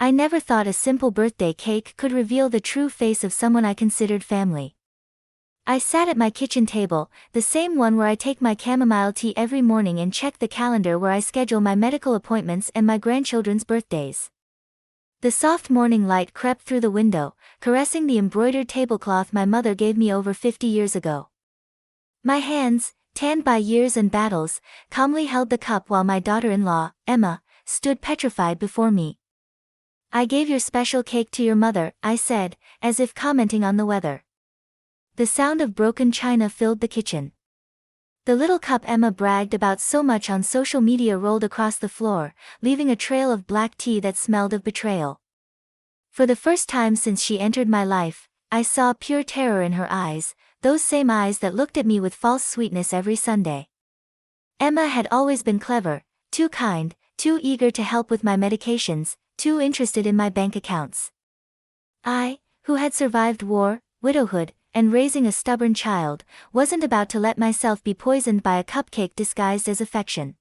I never thought a simple birthday cake could reveal the true face of someone I considered family. I sat at my kitchen table, the same one where I take my chamomile tea every morning and check the calendar where I schedule my medical appointments and my grandchildren's birthdays. The soft morning light crept through the window, caressing the embroidered tablecloth my mother gave me over 50 years ago. My hands, tanned by years and battles, calmly held the cup while my daughter-in-law, Emma, stood petrified before me. "I gave your special cake to your mother," I said, as if commenting on the weather. The sound of broken china filled the kitchen. The little cup Emma bragged about so much on social media rolled across the floor, leaving a trail of black tea that smelled of betrayal. For the first time since she entered my life, I saw pure terror in her eyes, those same eyes that looked at me with false sweetness every Sunday. Emma had always been clever, too kind, too eager to help with my medications, too interested in my bank accounts. I, who had survived war, widowhood, and raising a stubborn child, wasn't about to let myself be poisoned by a cupcake disguised as affection.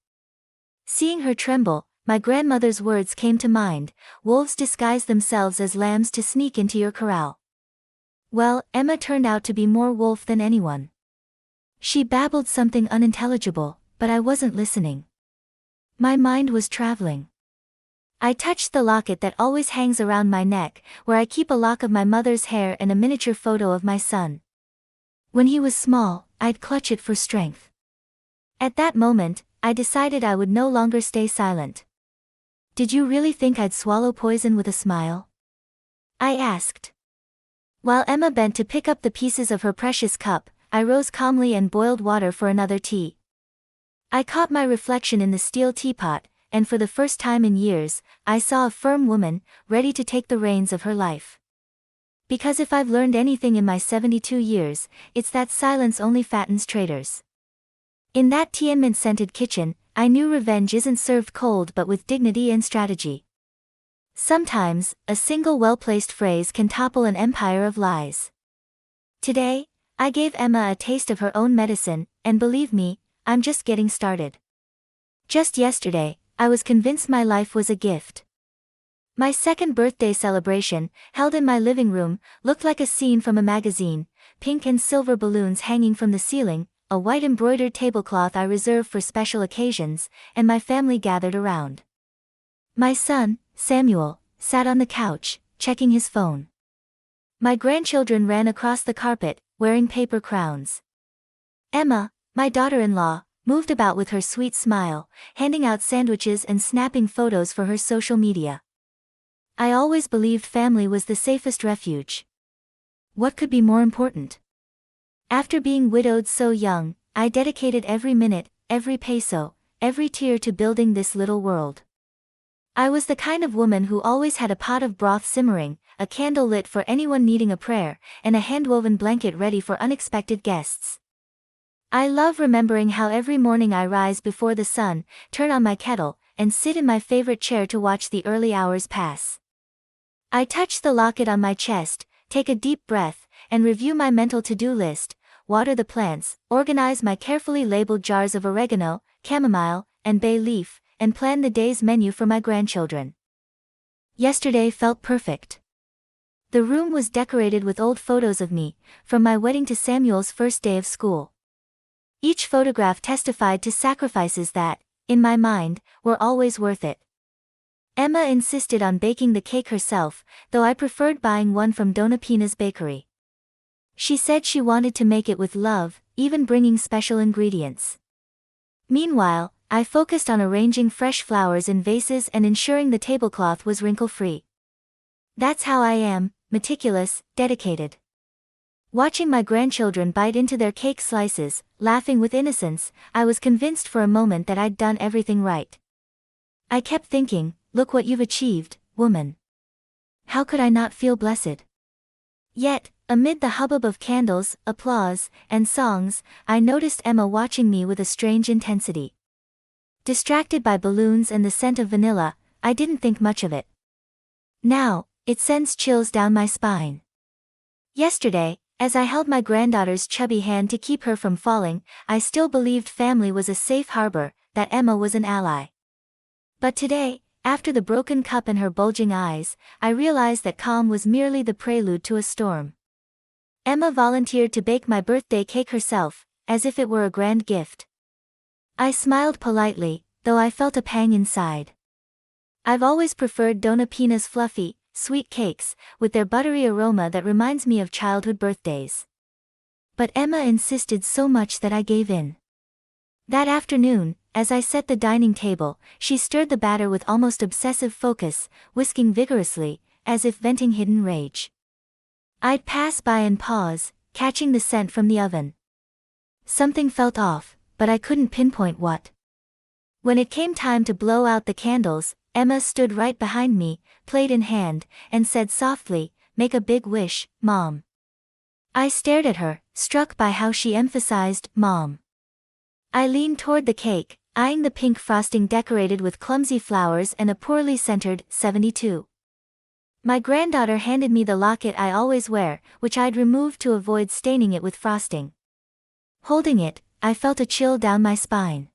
Seeing her tremble, my grandmother's words came to mind: "Wolves disguise themselves as lambs to sneak into your corral." Well, Emma turned out to be more wolf than anyone. She babbled something unintelligible, but I wasn't listening. My mind was traveling. I touched the locket that always hangs around my neck, where I keep a lock of my mother's hair and a miniature photo of my son. When he was small, I'd clutch it for strength. At that moment, I decided I would no longer stay silent. "Did you really think I'd swallow poison with a smile?" I asked. While Emma bent to pick up the pieces of her precious cup, I rose calmly and boiled water for another tea. I caught my reflection in the steel teapot, and for the first time in years, I saw a firm woman, ready to take the reins of her life. Because if I've learned anything in my 72 years, it's that silence only fattens traitors. In that tea-and-mint-scented kitchen, I knew revenge isn't served cold but with dignity and strategy. Sometimes, a single well-placed phrase can topple an empire of lies. Today, I gave Emma a taste of her own medicine, and believe me, I'm just getting started. Just yesterday, I was convinced my life was a gift. My second birthday celebration, held in my living room, looked like a scene from a magazine: pink and silver balloons hanging from the ceiling, a white embroidered tablecloth I reserve for special occasions, and my family gathered around. My son, Samuel, sat on the couch, checking his phone. My grandchildren ran across the carpet, wearing paper crowns. Emma, my daughter-in-law, moved about with her sweet smile, handing out sandwiches and snapping photos for her social media. I always believed family was the safest refuge. What could be more important? After being widowed so young, I dedicated every minute, every peso, every tear to building this little world. I was the kind of woman who always had a pot of broth simmering, a candle lit for anyone needing a prayer, and a hand-woven blanket ready for unexpected guests. I love remembering how every morning I rise before the sun, turn on my kettle, and sit in my favorite chair to watch the early hours pass. I touch the locket on my chest, take a deep breath, and review my mental to-do list, water the plants, organize my carefully labeled jars of oregano, chamomile, and bay leaf, and plan the day's menu for my grandchildren. Yesterday felt perfect. The room was decorated with old photos of me, from my wedding to Samuel's first day of school. Each photograph testified to sacrifices that, in my mind, were always worth it. Emma insisted on baking the cake herself, though I preferred buying one from Dona Pina's bakery. She said she wanted to make it with love, even bringing special ingredients. Meanwhile, I focused on arranging fresh flowers in vases and ensuring the tablecloth was wrinkle-free. That's how I am, meticulous, dedicated. Watching my grandchildren bite into their cake slices, laughing with innocence, I was convinced for a moment that I'd done everything right. I kept thinking, look what you've achieved, woman. How could I not feel blessed? Yet, amid the hubbub of candles, applause, and songs, I noticed Emma watching me with a strange intensity. Distracted by balloons and the scent of vanilla, I didn't think much of it. Now, it sends chills down my spine. Yesterday, as I held my granddaughter's chubby hand to keep her from falling, I still believed family was a safe harbor, that Emma was an ally. But today, After the broken cup and her bulging eyes, I realized that calm was merely the prelude to a storm. Emma volunteered to bake my birthday cake herself, as if it were a grand gift. I smiled politely, though I felt a pang inside. I've always preferred Donna Pina's fluffy, sweet cakes, with their buttery aroma that reminds me of childhood birthdays. But Emma insisted so much that I gave in. That afternoon, as I set the dining table, she stirred the batter with almost obsessive focus, whisking vigorously, as if venting hidden rage. I'd pass by and pause, catching the scent from the oven. Something felt off, but I couldn't pinpoint what. When it came time to blow out the candles, Emma stood right behind me, plate in hand, and said softly, "Make a big wish, Mom." I stared at her, struck by how she emphasized Mom. I leaned toward the cake, eyeing the pink frosting decorated with clumsy flowers and a poorly centered 72. My granddaughter handed me the locket I always wear, which I'd removed to avoid staining it with frosting. Holding it, I felt a chill down my spine.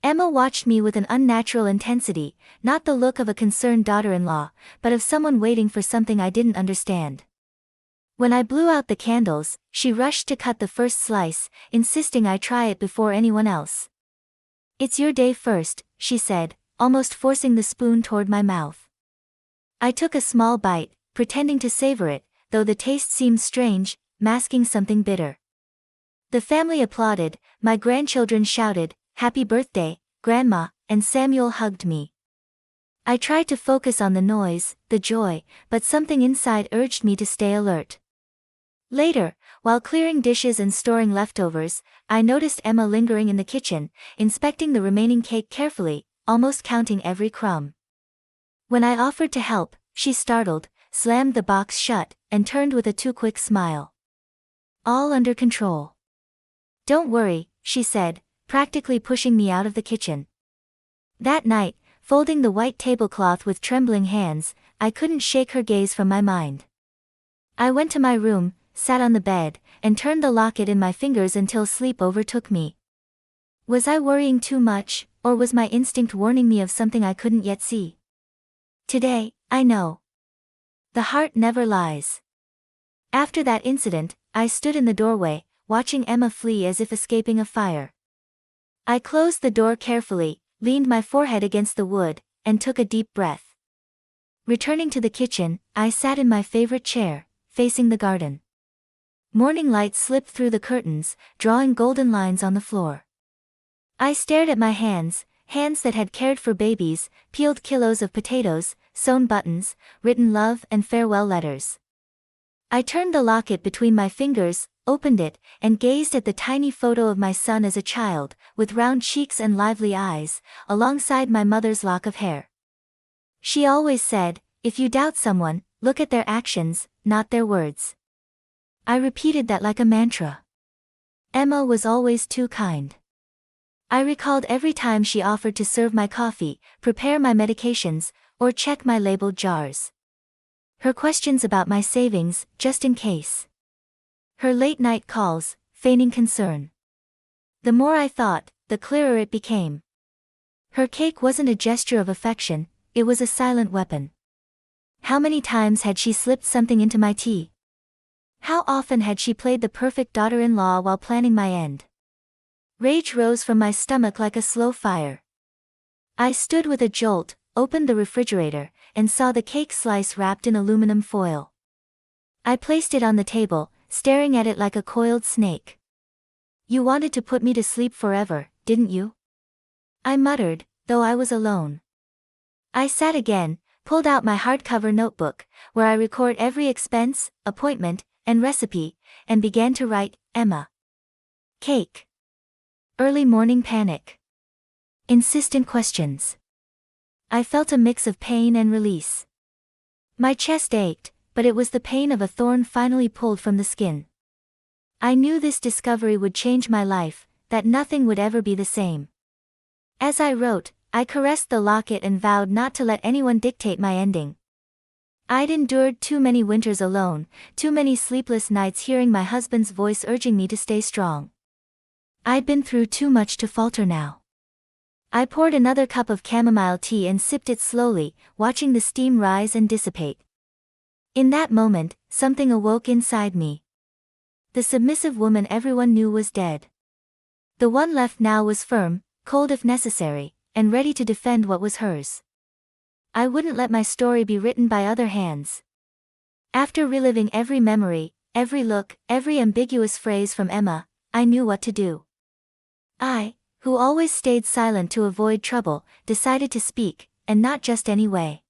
Emma watched me with an unnatural intensity, not the look of a concerned daughter-in-law, but of someone waiting for something I didn't understand. When I blew out the candles, she rushed to cut the first slice, insisting I try it before anyone else. "It's your day first," she said, almost forcing the spoon toward my mouth. I took a small bite, pretending to savor it, though the taste seemed strange, masking something bitter. The family applauded, my grandchildren shouted, "Happy birthday, Grandma," and Samuel hugged me. I tried to focus on the noise, the joy, but something inside urged me to stay alert. Later, while clearing dishes and storing leftovers, I noticed Emma lingering in the kitchen, inspecting the remaining cake carefully, almost counting every crumb. When I offered to help, she startled, slammed the box shut, and turned with a too-quick smile. "All under control. Don't worry," she said, practically pushing me out of the kitchen. That night, folding the white tablecloth with trembling hands, I couldn't shake her gaze from my mind. I went to my room, sat on the bed, and turned the locket in my fingers until sleep overtook me. Was I worrying too much, or was my instinct warning me of something I couldn't yet see? Today, I know. The heart never lies. After that incident, I stood in the doorway, watching Emma flee as if escaping a fire. I closed the door carefully, leaned my forehead against the wood, and took a deep breath. Returning to the kitchen, I sat in my favorite chair, facing the garden. Morning light slipped through the curtains, drawing golden lines on the floor. I stared at my hands that had cared for babies, peeled kilos of potatoes, sewn buttons, written love and farewell letters. I turned the locket between my fingers, opened it, and gazed at the tiny photo of my son as a child, with round cheeks and lively eyes, alongside my mother's lock of hair. She always said, "If you doubt someone, look at their actions, not their words." I repeated that like a mantra. Emma was always too kind. I recalled every time she offered to serve my coffee, prepare my medications, or check my labeled jars. Her questions about my savings, just in case. Her late-night calls, feigning concern. The more I thought, the clearer it became. Her cake wasn't a gesture of affection, it was a silent weapon. How many times had she slipped something into my tea? How often had she played the perfect daughter-in-law while planning my end? Rage rose from my stomach like a slow fire. I stood with a jolt, opened the refrigerator, and saw the cake slice wrapped in aluminum foil. I placed it on the table, staring at it like a coiled snake. "You wanted to put me to sleep forever, didn't you?" I muttered, though I was alone. I sat again, pulled out my hardcover notebook, where I record every expense, appointment, and recipe, and began to write, Emma. Cake. Early morning panic. Insistent questions. I felt a mix of pain and release. My chest ached, but it was the pain of a thorn finally pulled from the skin. I knew this discovery would change my life, that nothing would ever be the same. As I wrote, I caressed the locket and vowed not to let anyone dictate my ending. I'd endured too many winters alone, too many sleepless nights hearing my husband's voice urging me to stay strong. I'd been through too much to falter now. I poured another cup of chamomile tea and sipped it slowly, watching the steam rise and dissipate. In that moment, something awoke inside me. The submissive woman everyone knew was dead. The one left now was firm, cold if necessary, and ready to defend what was hers. I wouldn't let my story be written by other hands. After reliving every memory, every look, every ambiguous phrase from Emma, I knew what to do. I, who always stayed silent to avoid trouble, decided to speak, and not just any way.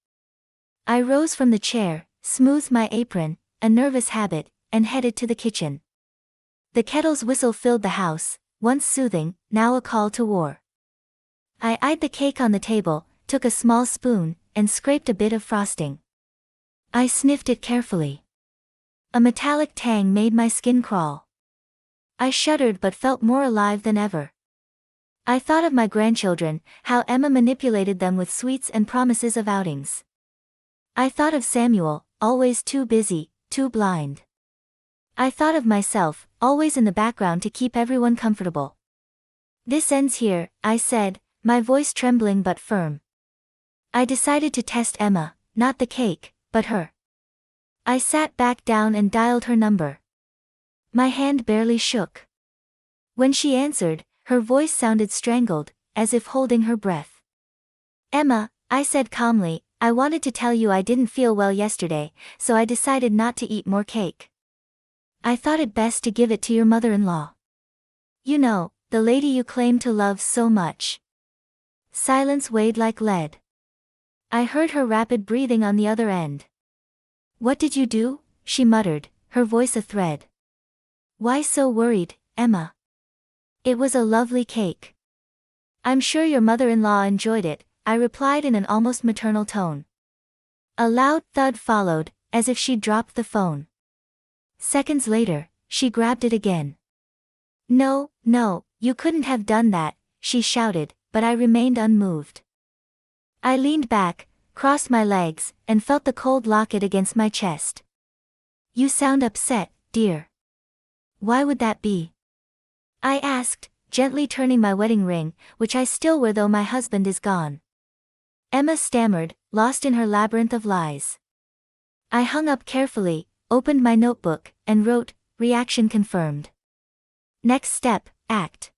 I rose from the chair, smoothed my apron, a nervous habit, and headed to the kitchen. The kettle's whistle filled the house, once soothing, now a call to war. I eyed the cake on the table, took a small spoon, and scraped a bit of frosting. I sniffed it carefully. A metallic tang made my skin crawl. I shuddered but felt more alive than ever. I thought of my grandchildren, how Emma manipulated them with sweets and promises of outings. I thought of Samuel, always too busy, too blind. I thought of myself, always in the background to keep everyone comfortable. This ends here, I said, my voice trembling but firm. I decided to test Emma, not the cake, but her. I sat back down and dialed her number. My hand barely shook. When she answered, her voice sounded strangled, as if holding her breath. "Emma," I said calmly, "I wanted to tell you I didn't feel well yesterday, so I decided not to eat more cake. I thought it best to give it to your mother-in-law. You know, the lady you claim to love so much." Silence weighed like lead. I heard her rapid breathing on the other end. "What did you do?" she muttered, her voice a thread. "Why so worried, Emma? It was a lovely cake." "I'm sure your mother-in-law enjoyed it," I replied in an almost maternal tone. A loud thud followed, as if she'd dropped the phone. Seconds later, she grabbed it again. "No, no, you couldn't have done that," she shouted, but I remained unmoved. I leaned back, crossed my legs, and felt the cold locket against my chest. "You sound upset, dear. Why would that be?" I asked, gently turning my wedding ring, which I still wear though my husband is gone. Emma stammered, lost in her labyrinth of lies. I hung up carefully, opened my notebook, and wrote, "Reaction confirmed. Next step, act."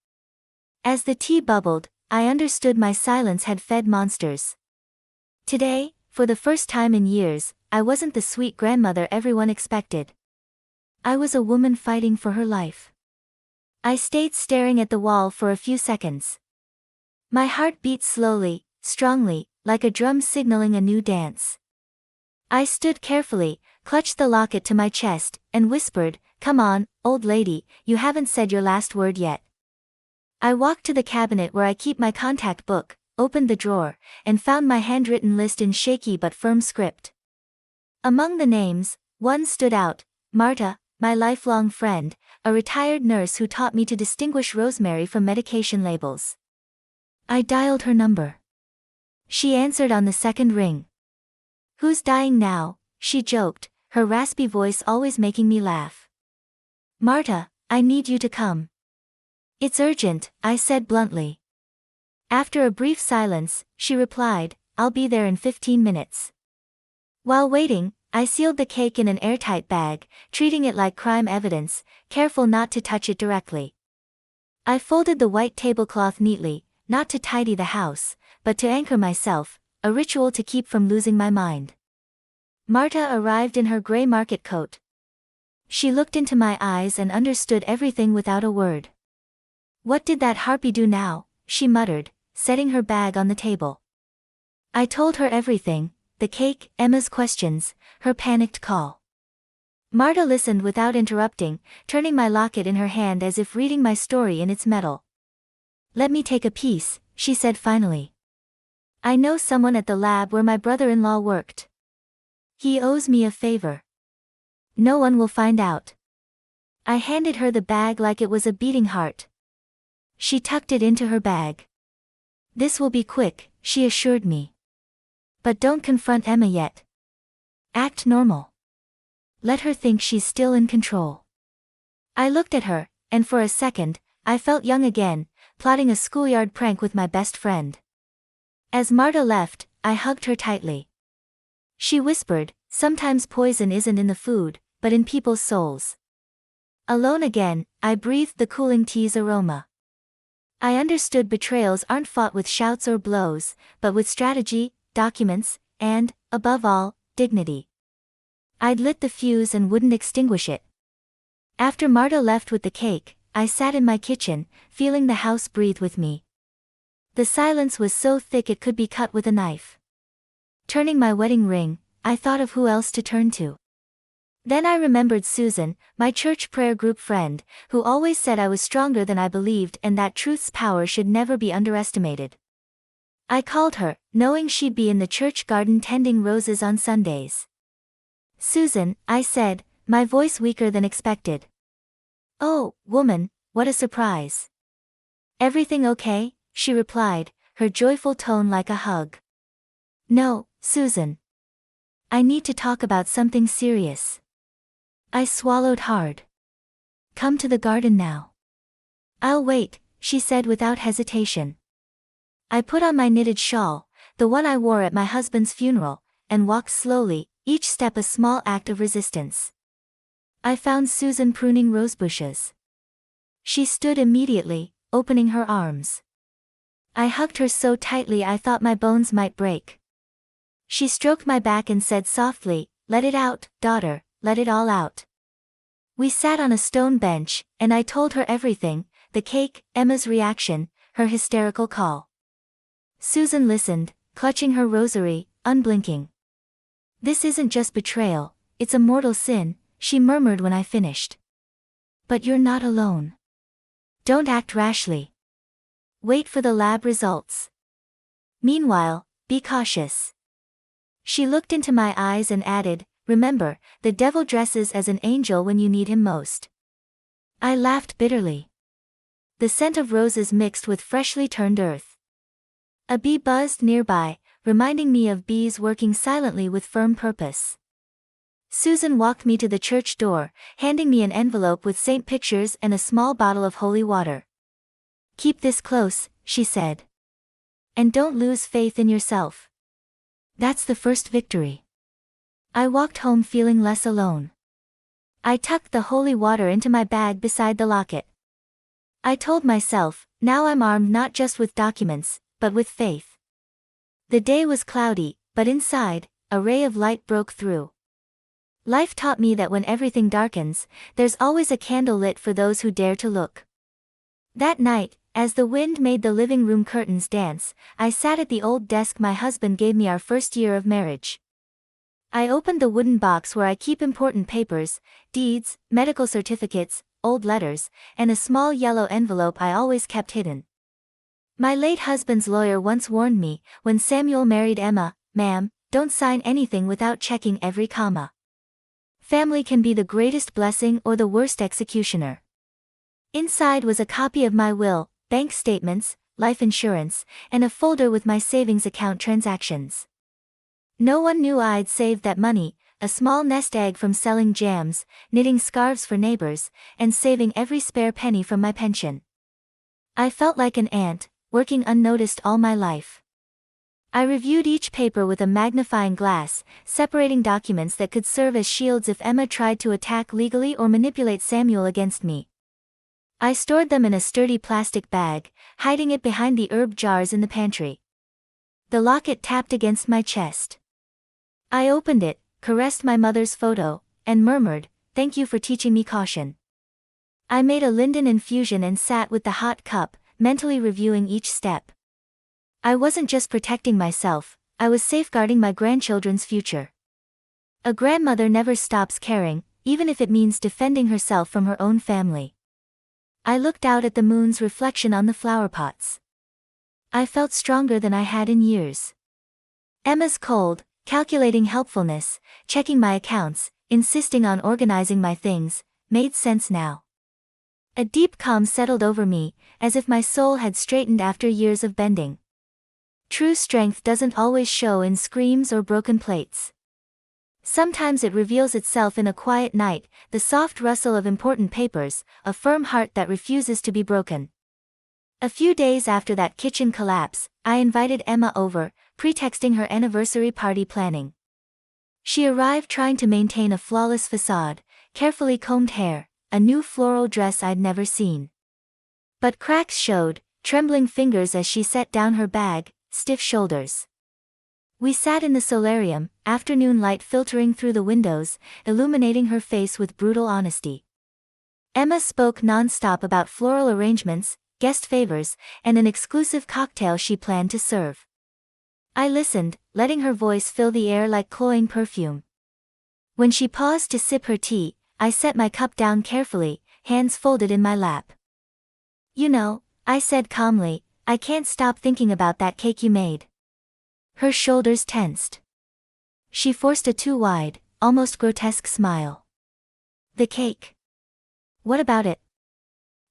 As the tea bubbled, I understood my silence had fed monsters. Today, for the first time in years, I wasn't the sweet grandmother everyone expected. I was a woman fighting for her life. I stayed staring at the wall for a few seconds. My heart beat slowly, strongly, like a drum signaling a new dance. I stood carefully, clutched the locket to my chest, and whispered, "Come on, old lady, you haven't said your last word yet." I walked to the cabinet where I keep my contact book, opened the drawer, and found my handwritten list in shaky but firm script. Among the names, one stood out, Marta, my lifelong friend, a retired nurse who taught me to distinguish rosemary from medication labels. I dialed her number. She answered on the second ring. "Who's dying now?" she joked, her raspy voice always making me laugh. "Marta, I need you to come." "It's urgent," I said bluntly. After a brief silence, she replied, "I'll be there in 15 minutes. While waiting, I sealed the cake in an airtight bag, treating it like crime evidence, careful not to touch it directly. I folded the white tablecloth neatly, not to tidy the house, but to anchor myself, a ritual to keep from losing my mind. Marta arrived in her gray market coat. She looked into my eyes and understood everything without a word. "What did that harpy do now?" she muttered, setting her bag on the table. I told her everything, the cake, Emma's questions, her panicked call. Marta listened without interrupting, turning my locket in her hand as if reading my story in its metal. "Let me take a piece," she said finally. "I know someone at the lab where my brother-in-law worked. He owes me a favor. No one will find out." I handed her the bag like it was a beating heart. She tucked it into her bag. "This will be quick," she assured me. "But don't confront Emma yet. Act normal. Let her think she's still in control." I looked at her, and for a second, I felt young again, plotting a schoolyard prank with my best friend. As Marta left, I hugged her tightly. She whispered, "Sometimes poison isn't in the food, but in people's souls." Alone again, I breathed the cooling tea's aroma. I understood betrayals aren't fought with shouts or blows, but with strategy, documents, and, above all, dignity. I'd lit the fuse and wouldn't extinguish it. After Marta left with the cake, I sat in my kitchen, feeling the house breathe with me. The silence was so thick it could be cut with a knife. Turning my wedding ring, I thought of who else to turn to. Then I remembered Susan, my church prayer group friend, who always said I was stronger than I believed and that truth's power should never be underestimated. I called her, knowing she'd be in the church garden tending roses on Sundays. "Susan," I said, my voice weaker than expected. "Oh, woman, what a surprise." "Everything okay?" she replied, her joyful tone like a hug. "No, Susan. I need to talk about something serious." I swallowed hard. "Come to the garden now." "I'll wait," she said without hesitation. I put on my knitted shawl, the one I wore at my husband's funeral, and walked slowly, each step a small act of resistance. I found Susan pruning rosebushes. She stood immediately, opening her arms. I hugged her so tightly I thought my bones might break. She stroked my back and said softly, "Let it out, daughter, let it all out." We sat on a stone bench, and I told her everything, the cake, Emma's reaction, her hysterical call. Susan listened, clutching her rosary, unblinking. "This isn't just betrayal, it's a mortal sin," she murmured when I finished. "But you're not alone. Don't act rashly. Wait for the lab results. Meanwhile, be cautious." She looked into my eyes and added, "Remember, the devil dresses as an angel when you need him most." I laughed bitterly. The scent of roses mixed with freshly turned earth. A bee buzzed nearby, reminding me of bees working silently with firm purpose. Susan walked me to the church door, handing me an envelope with saint pictures and a small bottle of holy water. "Keep this close," she said. "And don't lose faith in yourself. That's the first victory." I walked home feeling less alone. I tucked the holy water into my bag beside the locket. I told myself, now I'm armed not just with documents, but with faith. The day was cloudy, but inside, a ray of light broke through. Life taught me that when everything darkens, there's always a candle lit for those who dare to look. That night, as the wind made the living room curtains dance, I sat at the old desk my husband gave me our first year of marriage. I opened the wooden box where I keep important papers, deeds, medical certificates, old letters, and a small yellow envelope I always kept hidden. My late husband's lawyer once warned me, when Samuel married Emma, "Ma'am, don't sign anything without checking every comma. Family can be the greatest blessing or the worst executioner." Inside was a copy of my will, bank statements, life insurance, and a folder with my savings account transactions. No one knew I'd saved that money, a small nest egg from selling jams, knitting scarves for neighbors, and saving every spare penny from my pension. I felt like an ant, working unnoticed all my life. I reviewed each paper with a magnifying glass, separating documents that could serve as shields if Emma tried to attack legally or manipulate Samuel against me. I stored them in a sturdy plastic bag, hiding it behind the herb jars in the pantry. The locket tapped against my chest. I opened it, caressed my mother's photo, and murmured, "Thank you for teaching me caution." I made a linden infusion and sat with the hot cup, mentally reviewing each step. I wasn't just protecting myself, I was safeguarding my grandchildren's future. A grandmother never stops caring, even if it means defending herself from her own family. I looked out at the moon's reflection on the flower pots. I felt stronger than I had in years. Emma's cold, calculating helpfulness, checking my accounts, insisting on organizing my things, made sense now. A deep calm settled over me, as if my soul had straightened after years of bending. True strength doesn't always show in screams or broken plates. Sometimes it reveals itself in a quiet night, the soft rustle of important papers, a firm heart that refuses to be broken. A few days after that kitchen collapse, I invited Emma over, pretexting her anniversary party planning. She arrived trying to maintain a flawless facade, carefully combed hair, a new floral dress I'd never seen. But cracks showed, trembling fingers as she set down her bag, stiff shoulders. We sat in the solarium, afternoon light filtering through the windows, illuminating her face with brutal honesty. Emma spoke non-stop about floral arrangements, guest favors, and an exclusive cocktail she planned to serve. I listened, letting her voice fill the air like cloying perfume. When she paused to sip her tea, I set my cup down carefully, hands folded in my lap. "You know," I said calmly, "I can't stop thinking about that cake you made." Her shoulders tensed. She forced a too wide, almost grotesque smile. "The cake? What about it?"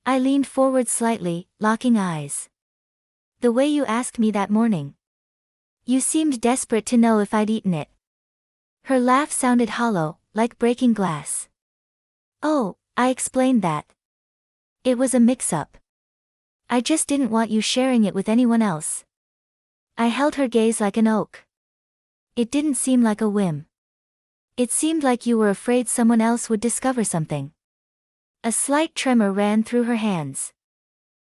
I leaned forward slightly, locking eyes. "The way you asked me that morning. You seemed desperate to know if I'd eaten it." Her laugh sounded hollow, like breaking glass. "Oh," I explained that. "It was a mix-up. I just didn't want you sharing it with anyone else." I held her gaze like an oak. "It didn't seem like a whim. It seemed like you were afraid someone else would discover something." A slight tremor ran through her hands.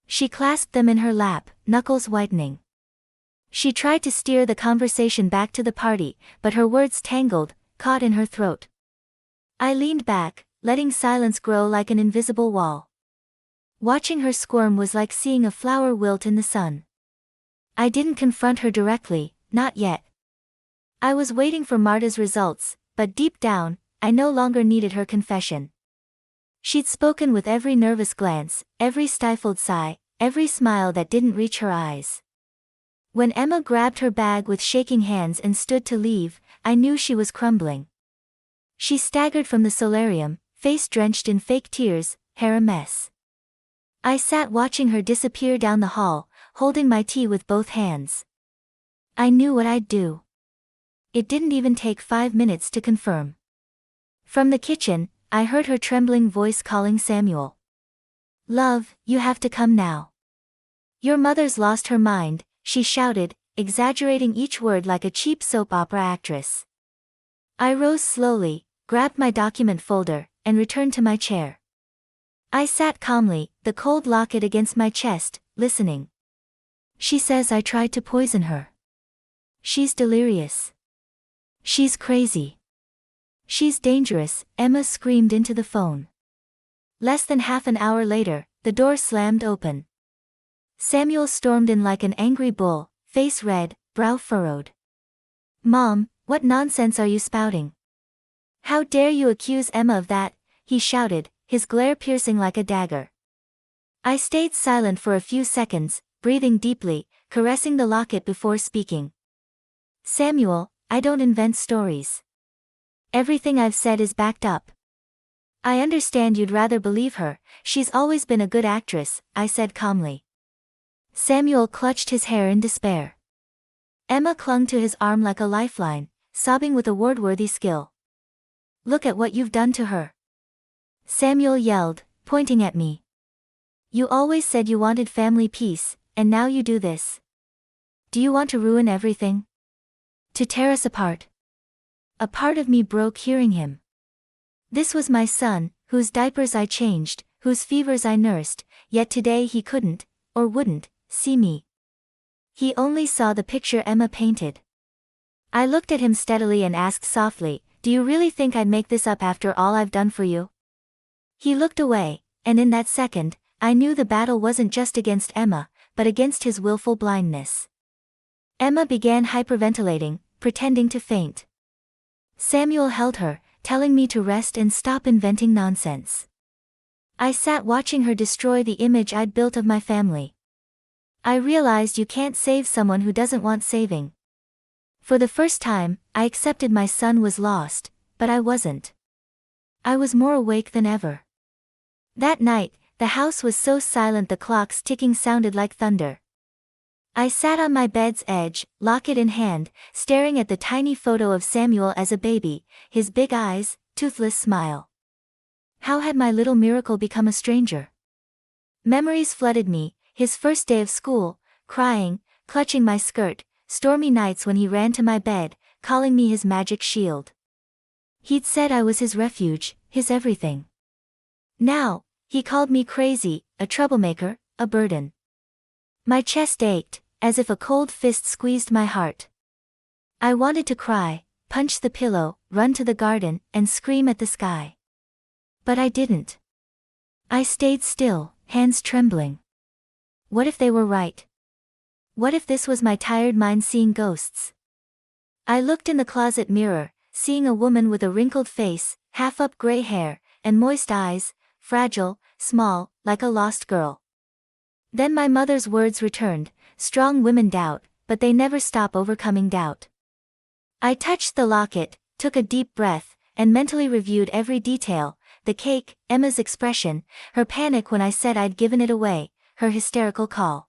She clasped them in her lap, knuckles whitening. She tried to steer the conversation back to the party, but her words tangled, caught in her throat. I leaned back, letting silence grow like an invisible wall. Watching her squirm was like seeing a flower wilt in the sun. I didn't confront her directly, not yet. I was waiting for Marta's results, but deep down, I no longer needed her confession. She'd spoken with every nervous glance, every stifled sigh, every smile that didn't reach her eyes. When Emma grabbed her bag with shaking hands and stood to leave, I knew she was crumbling. She staggered from the solarium, face drenched in fake tears, hair a mess. I sat watching her disappear down the hall, holding my tea with both hands. I knew what I'd do. It didn't even take 5 minutes to confirm. From the kitchen, I heard her trembling voice calling Samuel. "Love, you have to come now. Your mother's lost her mind," she shouted, exaggerating each word like a cheap soap opera actress. I rose slowly, grabbed my document folder, and returned to my chair. I sat calmly, the cold locket against my chest, listening. "She says I tried to poison her. She's delirious. She's crazy. She's dangerous," Emma screamed into the phone. Less than half an hour later, the door slammed open. Samuel stormed in like an angry bull, face red, brow furrowed. "Mom, what nonsense are you spouting? How dare you accuse Emma of that?" he shouted, his glare piercing like a dagger. I stayed silent for a few seconds, breathing deeply, caressing the locket before speaking. "Samuel, I don't invent stories. Everything I've said is backed up. I understand you'd rather believe her, she's always been a good actress," I said calmly. Samuel clutched his hair in despair. Emma clung to his arm like a lifeline, sobbing with award-worthy skill. "Look at what you've done to her," Samuel yelled, pointing at me. "You always said you wanted family peace, and now you do this. Do you want to ruin everything? To tear us apart?" A part of me broke hearing him. This was my son, whose diapers I changed, whose fevers I nursed, yet today he couldn't, or wouldn't, see me. He only saw the picture Emma painted. I looked at him steadily and asked softly, "Do you really think I'd make this up after all I've done for you?" He looked away, and in that second, I knew the battle wasn't just against Emma, but against his willful blindness. Emma began hyperventilating, pretending to faint. Samuel held her, telling me to rest and stop inventing nonsense. I sat watching her destroy the image I'd built of my family. I realized you can't save someone who doesn't want saving. For the first time, I accepted my son was lost, but I wasn't. I was more awake than ever. That night, the house was so silent the clock's ticking sounded like thunder. I sat on my bed's edge, locket in hand, staring at the tiny photo of Samuel as a baby, his big eyes, toothless smile. How had my little miracle become a stranger? Memories flooded me, his first day of school, crying, clutching my skirt, stormy nights when he ran to my bed, calling me his magic shield. He'd said I was his refuge, his everything. Now, he called me crazy, a troublemaker, a burden. My chest ached, as if a cold fist squeezed my heart. I wanted to cry, punch the pillow, run to the garden, and scream at the sky. But I didn't. I stayed still, hands trembling. What if they were right? What if this was my tired mind seeing ghosts? I looked in the closet mirror, seeing a woman with a wrinkled face, half-up gray hair, and moist eyes, fragile, small, like a lost girl. Then my mother's words returned, strong women doubt, but they never stop overcoming doubt. I touched the locket, took a deep breath, and mentally reviewed every detail, the cake, Emma's expression, her panic when I said I'd given it away, her hysterical call.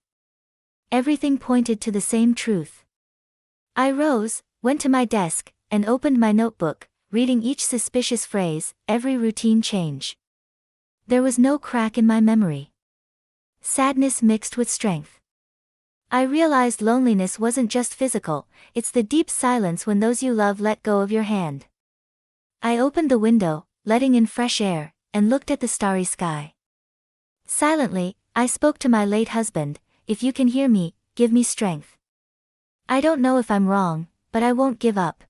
Everything pointed to the same truth. I rose, went to my desk, and opened my notebook, reading each suspicious phrase, every routine change. There was no crack in my memory. Sadness mixed with strength. I realized loneliness wasn't just physical, it's the deep silence when those you love let go of your hand. I opened the window, letting in fresh air, and looked at the starry sky. Silently, I spoke to my late husband, if you can hear me, give me strength. I don't know if I'm wrong, but I won't give up.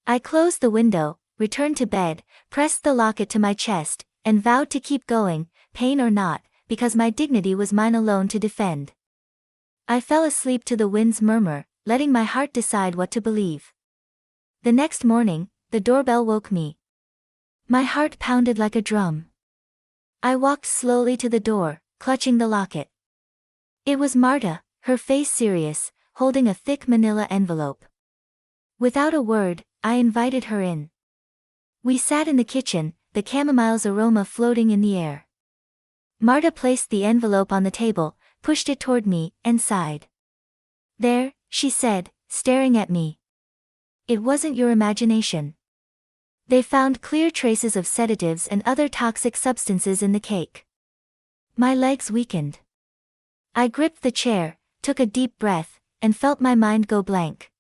I closed the window, returned to bed, pressed the locket to my chest, and vowed to keep going, pain or not, because my dignity was mine alone to defend. I fell asleep to the wind's murmur, letting my heart decide what to believe. The next morning, the doorbell woke me. My heart pounded like a drum. I walked slowly to the door, clutching the locket. It was Marta, her face serious, holding a thick manila envelope. Without a word, I invited her in. We sat in the kitchen, the chamomile's aroma floating in the air. Marta placed the envelope on the table, pushed it toward me, and sighed. There, she said, staring at me. It wasn't your imagination. They found clear traces of sedatives and other toxic substances in the cake. My legs weakened. I gripped the chair, took a deep breath, and felt my mind go blank.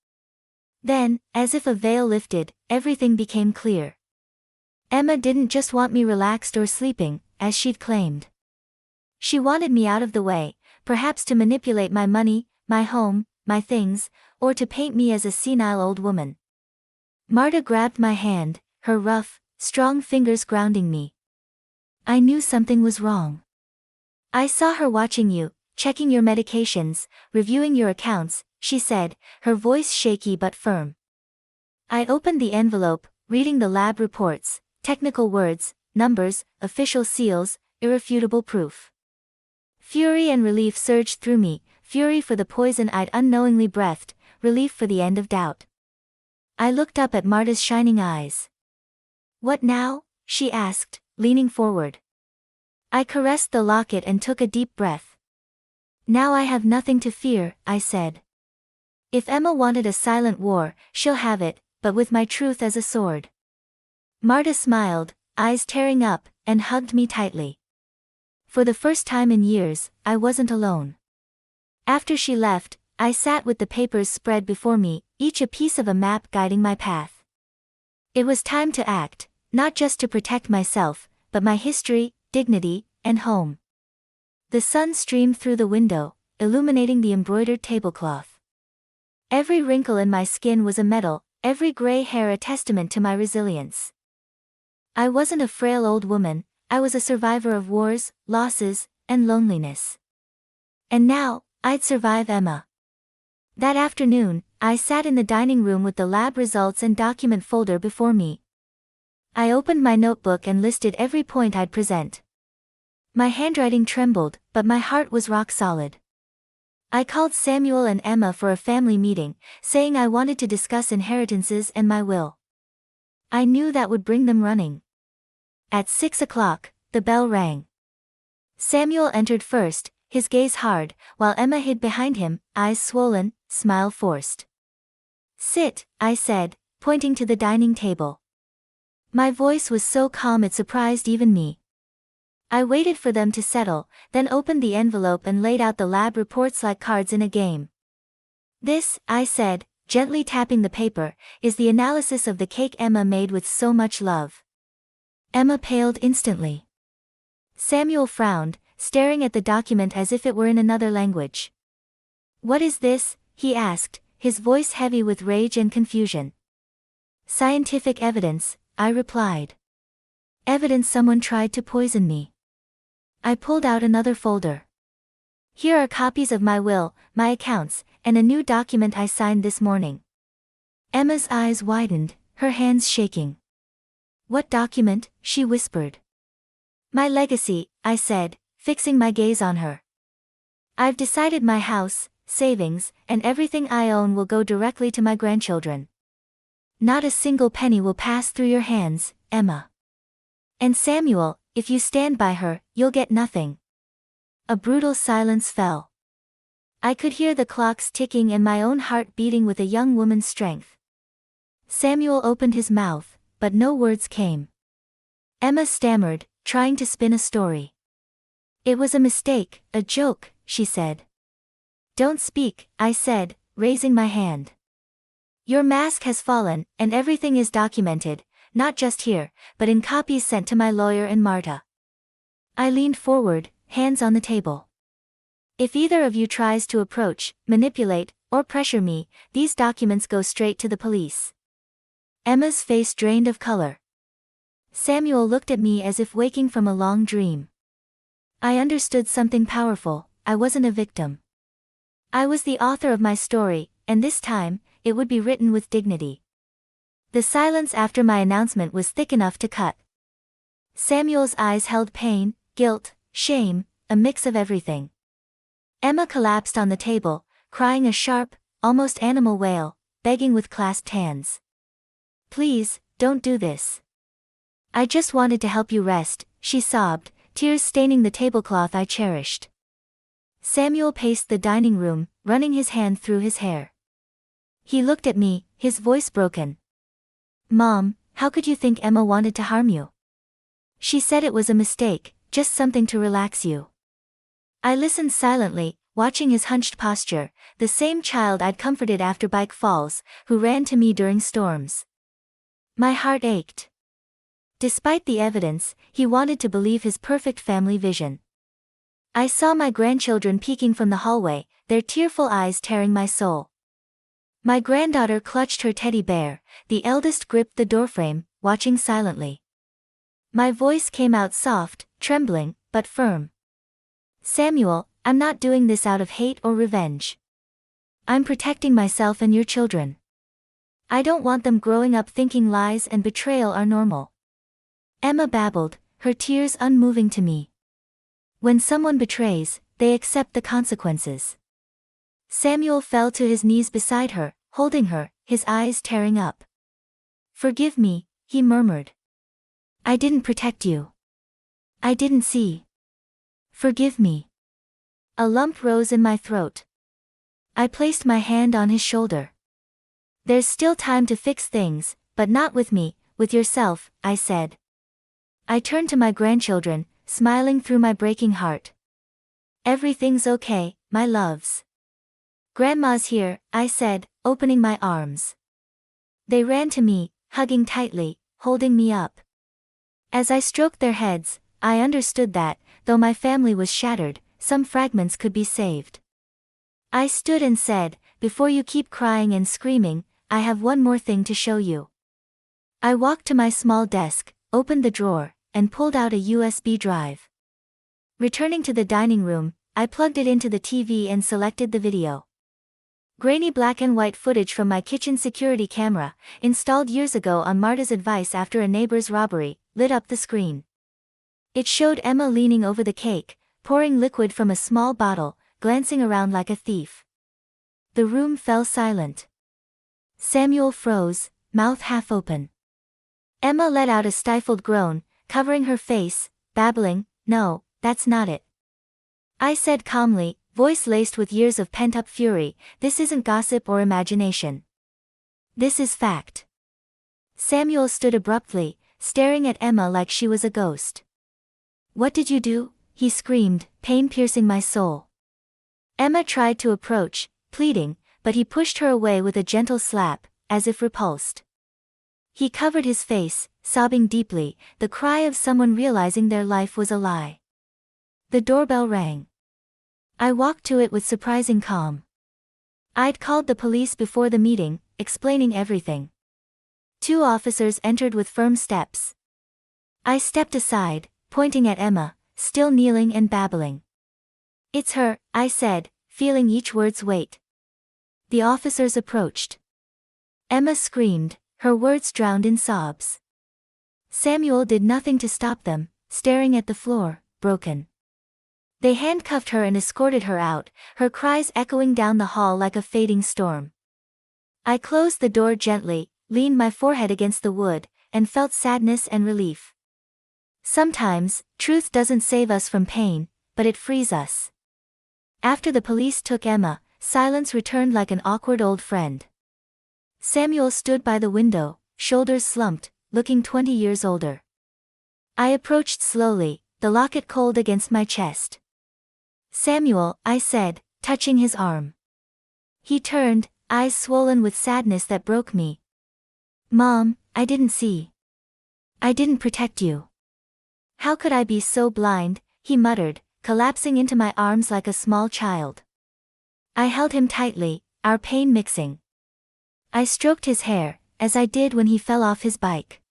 Then, as if a veil lifted, everything became clear. Emma didn't just want me relaxed or sleeping, as she'd claimed. She wanted me out of the way, perhaps to manipulate my money, my home, my things, or to paint me as a senile old woman. Marta grabbed my hand, her rough, strong fingers grounding me. I knew something was wrong. I saw her watching you, checking your medications, reviewing your accounts, she said, her voice shaky but firm. I opened the envelope, reading the lab reports, technical words, numbers, official seals, irrefutable proof. Fury and relief surged through me, fury for the poison I'd unknowingly breathed, relief for the end of doubt. I looked up at Marta's shining eyes. What now? She asked, leaning forward. I caressed the locket and took a deep breath. Now I have nothing to fear, I said. If Emma wanted a silent war, she'll have it, but with my truth as a sword. Marta smiled, eyes tearing up, and hugged me tightly. For the first time in years, I wasn't alone. After she left, I sat with the papers spread before me, each a piece of a map guiding my path. It was time to act, not just to protect myself, but my history, dignity, and home. The sun streamed through the window, illuminating the embroidered tablecloth. Every wrinkle in my skin was a medal, every gray hair a testament to my resilience. I wasn't a frail old woman, I was a survivor of wars, losses, and loneliness. And now, I'd survive Emma. That afternoon, I sat in the dining room with the lab results and document folder before me. I opened my notebook and listed every point I'd present. My handwriting trembled, but my heart was rock solid. I called Samuel and Emma for a family meeting, saying I wanted to discuss inheritances and my will. I knew that would bring them running. At 6 o'clock, the bell rang. Samuel entered first, his gaze hard, while Emma hid behind him, eyes swollen, smile forced. Sit, I said, pointing to the dining table. My voice was so calm it surprised even me. I waited for them to settle, then opened the envelope and laid out the lab reports like cards in a game. This, I said, gently tapping the paper, is the analysis of the cake Emma made with so much love. Emma paled instantly. Samuel frowned, staring at the document as if it were in another language. "What is this?" he asked, his voice heavy with rage and confusion. "Scientific evidence," I replied. "Evidence someone tried to poison me." I pulled out another folder. "Here are copies of my will, my accounts, and a new document I signed this morning." Emma's eyes widened, her hands shaking. "What document?" she whispered. "My legacy," I said, fixing my gaze on her. "I've decided my house, savings, and everything I own will go directly to my grandchildren. Not a single penny will pass through your hands, Emma. And Samuel, if you stand by her, you'll get nothing." A brutal silence fell. I could hear the clocks ticking and my own heart beating with a young woman's strength. Samuel opened his mouth, but no words came. Emma stammered, trying to spin a story. "It was a mistake, a joke," she said. "Don't speak," I said, raising my hand. "Your mask has fallen, and everything is documented, not just here, but in copies sent to my lawyer and Marta." I leaned forward, hands on the table. "If either of you tries to approach, manipulate, or pressure me, these documents go straight to the police." Emma's face drained of color. Samuel looked at me as if waking from a long dream. I understood something powerful. I wasn't a victim. I was the author of my story, and this time, it would be written with dignity. The silence after my announcement was thick enough to cut. Samuel's eyes held pain, guilt, shame, a mix of everything. Emma collapsed on the table, crying a sharp, almost animal wail, begging with clasped hands. "Please, don't do this. I just wanted to help you rest," she sobbed, tears staining the tablecloth I cherished. Samuel paced the dining room, running his hand through his hair. He looked at me, his voice broken. "Mom, how could you think Emma wanted to harm you? She said it was a mistake, just something to relax you." I listened silently, watching his hunched posture, the same child I'd comforted after bike falls, who ran to me during storms. My heart ached. Despite the evidence, he wanted to believe his perfect family vision. I saw my grandchildren peeking from the hallway, their tearful eyes tearing my soul. My granddaughter clutched her teddy bear, the eldest gripped the doorframe, watching silently. My voice came out soft, trembling, but firm. "Samuel, I'm not doing this out of hate or revenge. I'm protecting myself and your children. I don't want them growing up thinking lies and betrayal are normal." Emma babbled, her tears unmoving to me. "When someone betrays, they accept the consequences." Samuel fell to his knees beside her, holding her, his eyes tearing up. "Forgive me," he murmured. "I didn't protect you. I didn't see. Forgive me." A lump rose in my throat. I placed my hand on his shoulder. "There's still time to fix things, but not with me, with yourself," I said. I turned to my grandchildren, smiling through my breaking heart. "Everything's okay, my loves. Grandma's here," I said, opening my arms. They ran to me, hugging tightly, holding me up. As I stroked their heads, I understood that, though my family was shattered, some fragments could be saved. I stood and said, "Before you keep crying and screaming, I have one more thing to show you." I walked to my small desk, opened the drawer, and pulled out a USB drive. Returning to the dining room, I plugged it into the TV and selected the video. Grainy black and white footage from my kitchen security camera, installed years ago on Marta's advice after a neighbor's robbery, lit up the screen. It showed Emma leaning over the cake, pouring liquid from a small bottle, glancing around like a thief. The room fell silent. Samuel froze, mouth half open. Emma let out a stifled groan, covering her face, babbling, "No, that's not it." I said calmly, voice laced with years of pent-up fury, "This isn't gossip or imagination. This is fact." Samuel stood abruptly, staring at Emma like she was a ghost. "What did you do?" he screamed, pain piercing my soul. Emma tried to approach, pleading, but he pushed her away with a gentle slap, as if repulsed. He covered his face, sobbing deeply, the cry of someone realizing their life was a lie. The doorbell rang. I walked to it with surprising calm. I'd called the police before the meeting, explaining everything. 2 officers entered with firm steps. I stepped aside, pointing at Emma, still kneeling and babbling. "It's her," I said, feeling each word's weight. The officers approached. Emma screamed, her words drowned in sobs. Samuel did nothing to stop them, staring at the floor, broken. They handcuffed her and escorted her out, her cries echoing down the hall like a fading storm. I closed the door gently, leaned my forehead against the wood, and felt sadness and relief. Sometimes, truth doesn't save us from pain, but it frees us. After the police took Emma, silence returned like an awkward old friend. Samuel stood by the window, shoulders slumped, looking 20 years older. I approached slowly, the locket cold against my chest. "Samuel," I said, touching his arm. He turned, eyes swollen with sadness that broke me. "Mom, I didn't see. I didn't protect you." "How could I be so blind?" he muttered, collapsing into my arms like a small child. I held him tightly, our pain mixing. I stroked his hair, as I did when he fell off his bike.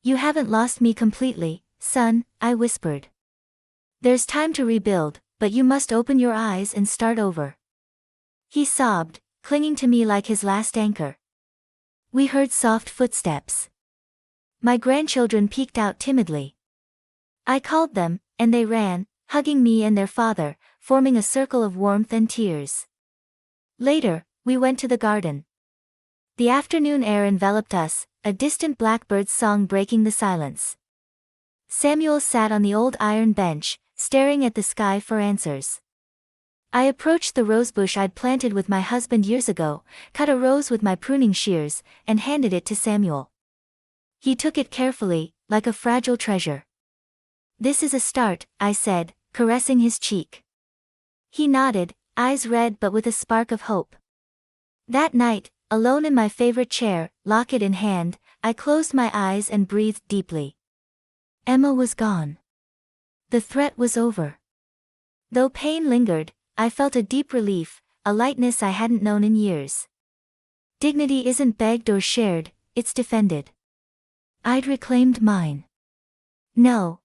"You haven't lost me completely, son," I whispered. "There's time to rebuild, but you must open your eyes and start over." He sobbed, clinging to me like his last anchor. We heard soft footsteps. My grandchildren peeked out timidly. I called them, and they ran, hugging me and their father, forming a circle of warmth and tears. Later, we went to the garden. The afternoon air enveloped us, a distant blackbird's song breaking the silence. Samuel sat on the old iron bench, staring at the sky for answers. I approached the rosebush I'd planted with my husband years ago, cut a rose with my pruning shears, and handed it to Samuel. He took it carefully, like a fragile treasure. "This is a start," I said, caressing his cheek. He nodded, eyes red but with a spark of hope. That night, alone in my favorite chair, locket in hand, I closed my eyes and breathed deeply. Emma was gone. The threat was over. Though pain lingered, I felt a deep relief, a lightness I hadn't known in years. Dignity isn't begged or shared, it's defended. I'd reclaimed mine. No,